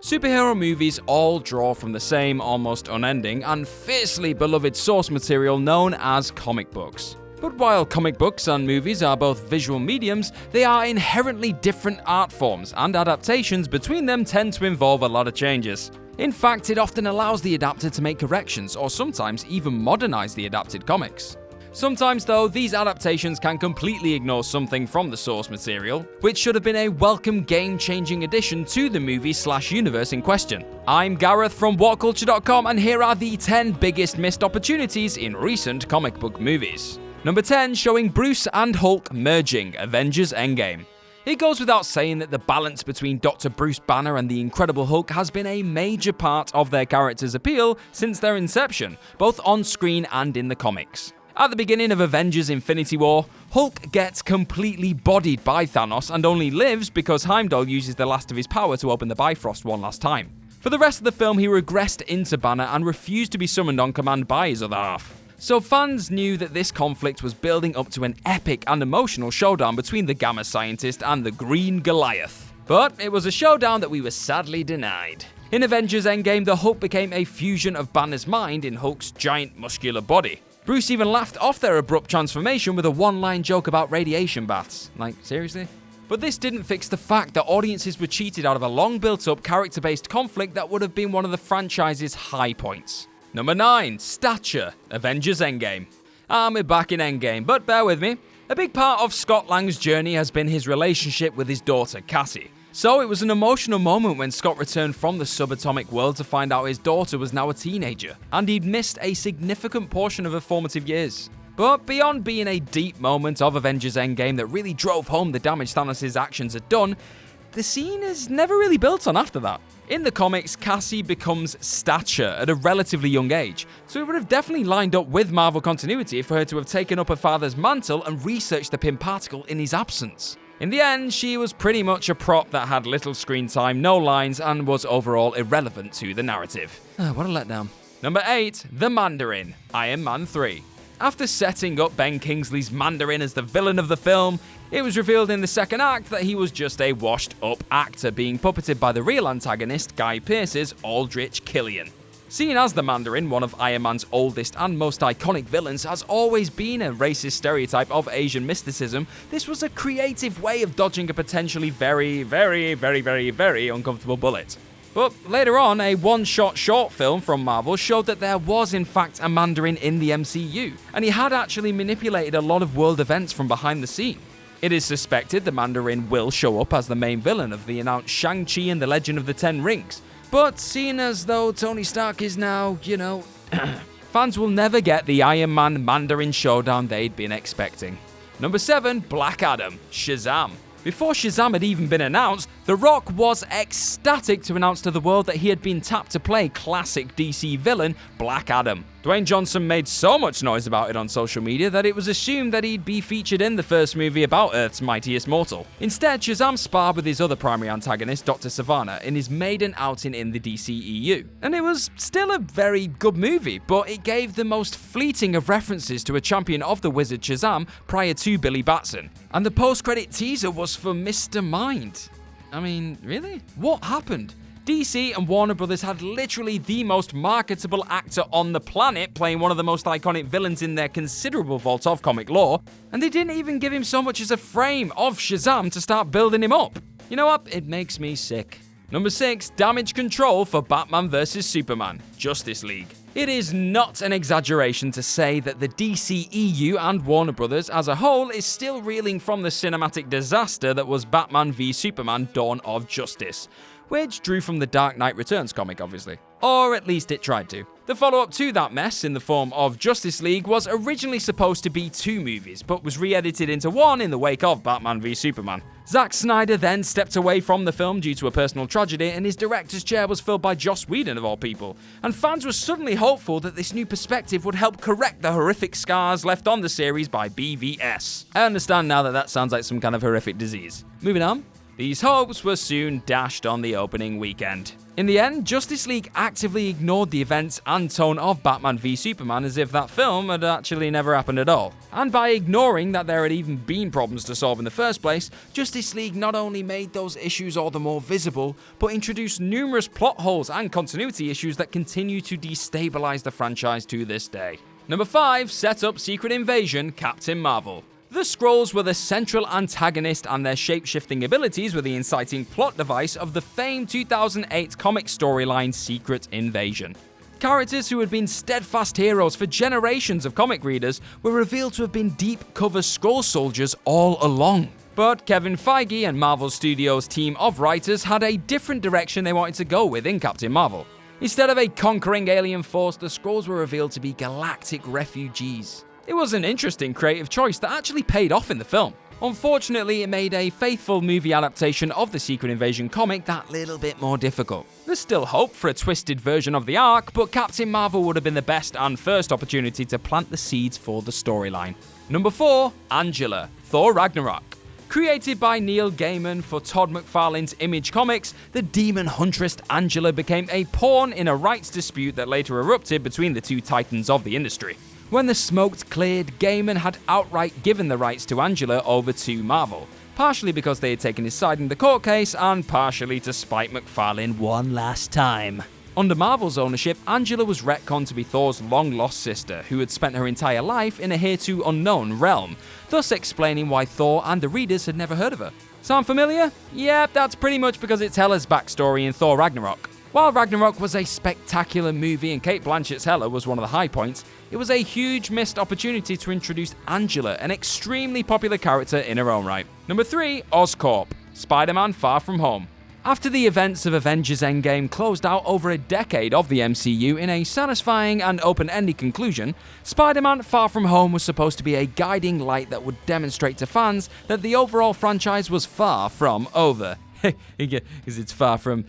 Superhero movies all draw from the same almost unending and fiercely beloved source material known as comic books. But while comic books and movies are both visual mediums, they are inherently different art forms, and adaptations between them tend to involve a lot of changes. In fact, it often allows the adapter to make corrections or sometimes even modernize the adapted comics. Sometimes though, these adaptations can completely ignore something from the source material, which should have been a welcome game-changing addition to the movie/universe in question. I'm Gareth from WhatCulture.com, and here are the 10 biggest missed opportunities in recent comic book movies. Number 10, showing Bruce and Hulk merging, Avengers Endgame. It goes without saying that the balance between Dr. Bruce Banner and the Incredible Hulk has been a major part of their characters' appeal since their inception, both on screen and in the comics. At the beginning of Avengers Infinity War, Hulk gets completely bodied by Thanos and only lives because Heimdall uses the last of his power to open the Bifrost one last time. For the rest of the film, he regressed into Banner and refused to be summoned on command by his other half. So fans knew that this conflict was building up to an epic and emotional showdown between the Gamma Scientist and the Green Goliath. But it was a showdown that we were sadly denied. In Avengers Endgame, the Hulk became a fusion of Banner's mind in Hulk's giant muscular body. Bruce even laughed off their abrupt transformation with a one-line joke about radiation baths. Like, seriously? But this didn't fix the fact that audiences were cheated out of a long built-up character-based conflict that would have been one of the franchise's high points. Number 9, Stature, Avengers Endgame. We're back in Endgame, but bear with me. A big part of Scott Lang's journey has been his relationship with his daughter, Cassie. So it was an emotional moment when Scott returned from the subatomic world to find out his daughter was now a teenager, and he'd missed a significant portion of her formative years. But beyond being a deep moment of Avengers Endgame that really drove home the damage Thanos' actions had done, the scene is never really built on after that. In the comics, Cassie becomes Stature at a relatively young age, so it would have definitely lined up with Marvel continuity for her to have taken up her father's mantle and researched the Pym particle in his absence. In the end, she was pretty much a prop that had little screen time, no lines, and was overall irrelevant to the narrative. What a letdown. Number 8, The Mandarin, Iron Man 3. After setting up Ben Kingsley's Mandarin as the villain of the film, it was revealed in the second act that he was just a washed-up actor being puppeted by the real antagonist, Guy Pearce's Aldrich Killian. Seen as the Mandarin, one of Iron Man's oldest and most iconic villains, has always been a racist stereotype of Asian mysticism. This was a creative way of dodging a potentially very uncomfortable bullet. But later on, a one-shot short film from Marvel showed that there was in fact a Mandarin in the MCU, and he had actually manipulated a lot of world events from behind the scene. It is suspected the Mandarin will show up as the main villain of the announced Shang-Chi and the Legend of the Ten Rings, but seeing as though Tony Stark is now, fans will never get the Iron Man Mandarin showdown they'd been expecting. Number 7, Black Adam, Shazam. Before Shazam had even been announced, The Rock was ecstatic to announce to the world that he had been tapped to play classic DC villain Black Adam. Dwayne Johnson made so much noise about it on social media that it was assumed that he'd be featured in the first movie about Earth's mightiest mortal. Instead, Shazam sparred with his other primary antagonist, Dr. Sivana, in his maiden outing in the DCEU. And it was still a very good movie, but it gave the most fleeting of references to a champion of the wizard Shazam prior to Billy Batson. And the post-credit teaser was for Mr. Mind. I mean, really? What happened? DC and Warner Brothers had literally the most marketable actor on the planet playing one of the most iconic villains in their considerable vault of comic lore, and they didn't even give him so much as a frame of Shazam to start building him up. You know what? It makes me sick. Number 6, Damage Control for Batman vs Superman, Justice League. It is not an exaggeration to say that the DCEU and Warner Brothers as a whole is still reeling from the cinematic disaster that was Batman v Superman Dawn of Justice, which drew from the Dark Knight Returns comic, obviously. Or at least it tried to. The follow-up to that mess, in the form of Justice League, was originally supposed to be 2 movies, but was re-edited into 1 in the wake of Batman v Superman. Zack Snyder then stepped away from the film due to a personal tragedy, and his director's chair was filled by Joss Whedon, of all people. And fans were suddenly hopeful that this new perspective would help correct the horrific scars left on the series by BVS. I understand now that that sounds like some kind of horrific disease. Moving on. These hopes were soon dashed on the opening weekend. In the end, Justice League actively ignored the events and tone of Batman v Superman as if that film had actually never happened at all. And by ignoring that there had even been problems to solve in the first place, Justice League not only made those issues all the more visible, but introduced numerous plot holes and continuity issues that continue to destabilize the franchise to this day. Number 5, set up Secret Invasion Captain Marvel. The Skrulls were the central antagonist, and their shape-shifting abilities were the inciting plot device of the famed 2008 comic storyline Secret Invasion. Characters who had been steadfast heroes for generations of comic readers were revealed to have been deep-cover Skrull soldiers all along. But Kevin Feige and Marvel Studios' team of writers had a different direction they wanted to go with in Captain Marvel. Instead of a conquering alien force, the Skrulls were revealed to be galactic refugees. It was an interesting creative choice that actually paid off in the film. Unfortunately, it made a faithful movie adaptation of the Secret Invasion comic that little bit more difficult. There's still hope for a twisted version of the arc, but Captain Marvel would have been the best and first opportunity to plant the seeds for the storyline. Number 4, Angela, Thor Ragnarok. Created by Neil Gaiman for Todd McFarlane's Image Comics, the demon huntress Angela became a pawn in a rights dispute that later erupted between the two titans of the industry. When the smoke cleared, Gaiman had outright given the rights to Angela over to Marvel, partially because they had taken his side in the court case, and partially to spite McFarlane one last time. Under Marvel's ownership, Angela was retconned to be Thor's long-lost sister, who had spent her entire life in a hitherto unknown realm, thus explaining why Thor and the readers had never heard of her. Sound familiar? Yep, that's pretty much because it's Hela's backstory in Thor Ragnarok. While Ragnarok was a spectacular movie and Cate Blanchett's Hela was one of the high points, it was a huge missed opportunity to introduce Angela, an extremely popular character in her own right. Number 3, OSCORP, Spider-Man Far From Home. After the events of Avengers Endgame closed out over a decade of the MCU in a satisfying and open-ended conclusion, Spider-Man Far From Home was supposed to be a guiding light that would demonstrate to fans that the overall franchise was far from over. Because it's far from...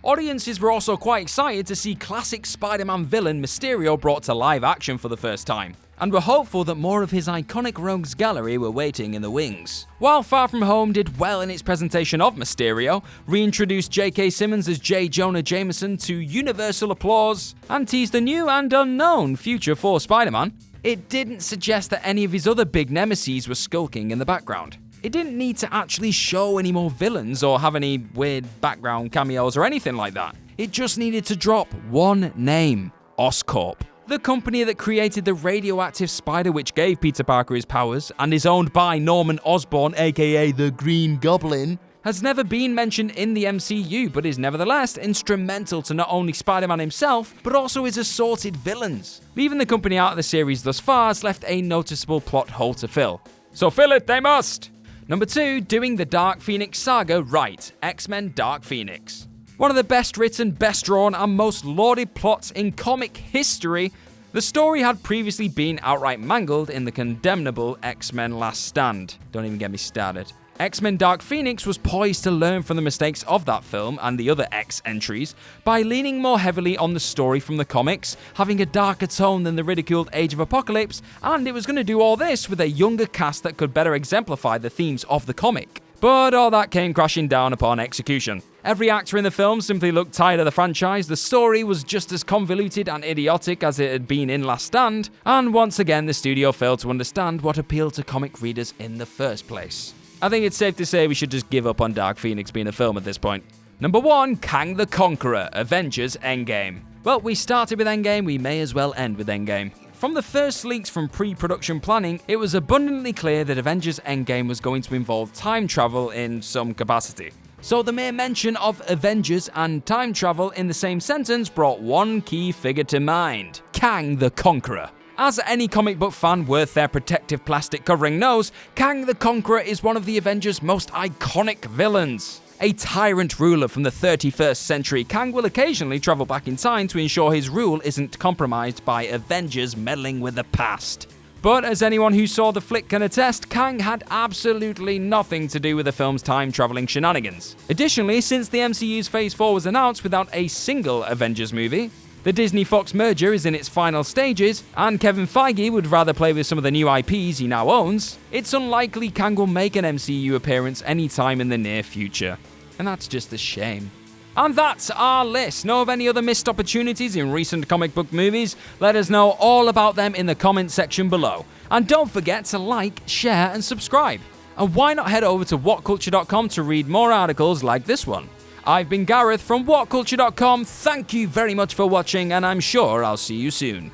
Audiences were also quite excited to see classic Spider-Man villain Mysterio brought to live action for the first time, and were hopeful that more of his iconic rogues gallery were waiting in the wings. While Far From Home did well in its presentation of Mysterio, reintroduced J.K. Simmons as J. Jonah Jameson to universal applause, and teased a new and unknown future for Spider-Man, it didn't suggest that any of his other big nemesis were skulking in the background. It didn't need to actually show any more villains or have any weird background cameos or anything like that. It just needed to drop one name, OSCORP. The company that created the radioactive spider which gave Peter Parker his powers and is owned by Norman Osborn, aka the Green Goblin, has never been mentioned in the MCU, but is nevertheless instrumental to not only Spider-Man himself, but also his assorted villains. Leaving the company out of the series thus far has left a noticeable plot hole to fill. So fill it, they must! Number 2, doing the Dark Phoenix saga right, X-Men Dark Phoenix. One of the best written, best drawn, and most lauded plots in comic history, the story had previously been outright mangled in the condemnable X-Men Last Stand. Don't even get me started. X-Men Dark Phoenix was poised to learn from the mistakes of that film and the other X entries by leaning more heavily on the story from the comics, having a darker tone than the ridiculed Age of Apocalypse, and it was going to do all this with a younger cast that could better exemplify the themes of the comic. But all that came crashing down upon execution. Every actor in the film simply looked tired of the franchise, the story was just as convoluted and idiotic as it had been in Last Stand, and once again the studio failed to understand what appealed to comic readers in the first place. I think it's safe to say we should just give up on Dark Phoenix being a film at this point. Number 1, Kang the Conqueror, Avengers Endgame. Well, we started with Endgame, we may as well end with Endgame. From the first leaks from pre-production planning, it was abundantly clear that Avengers Endgame was going to involve time travel in some capacity. So the mere mention of Avengers and time travel in the same sentence brought one key figure to mind, Kang the Conqueror. As any comic book fan worth their protective plastic covering knows, Kang the Conqueror is one of the Avengers' most iconic villains. A tyrant ruler from the 31st century, Kang will occasionally travel back in time to ensure his rule isn't compromised by Avengers meddling with the past. But as anyone who saw the flick can attest, Kang had absolutely nothing to do with the film's time-traveling shenanigans. Additionally, since the MCU's Phase 4 was announced without a single Avengers movie, the Disney-Fox merger is in its final stages, and Kevin Feige would rather play with some of the new IPs he now owns, it's unlikely Kang will make an MCU appearance anytime in the near future. And that's just a shame. And that's our list. Know of any other missed opportunities in recent comic book movies? Let us know all about them in the comment section below. And don't forget to like, share, and subscribe. And why not head over to whatculture.com to read more articles like this one. I've been Gareth from whatculture.com. Thank you very much for watching, and I'm sure I'll see you soon.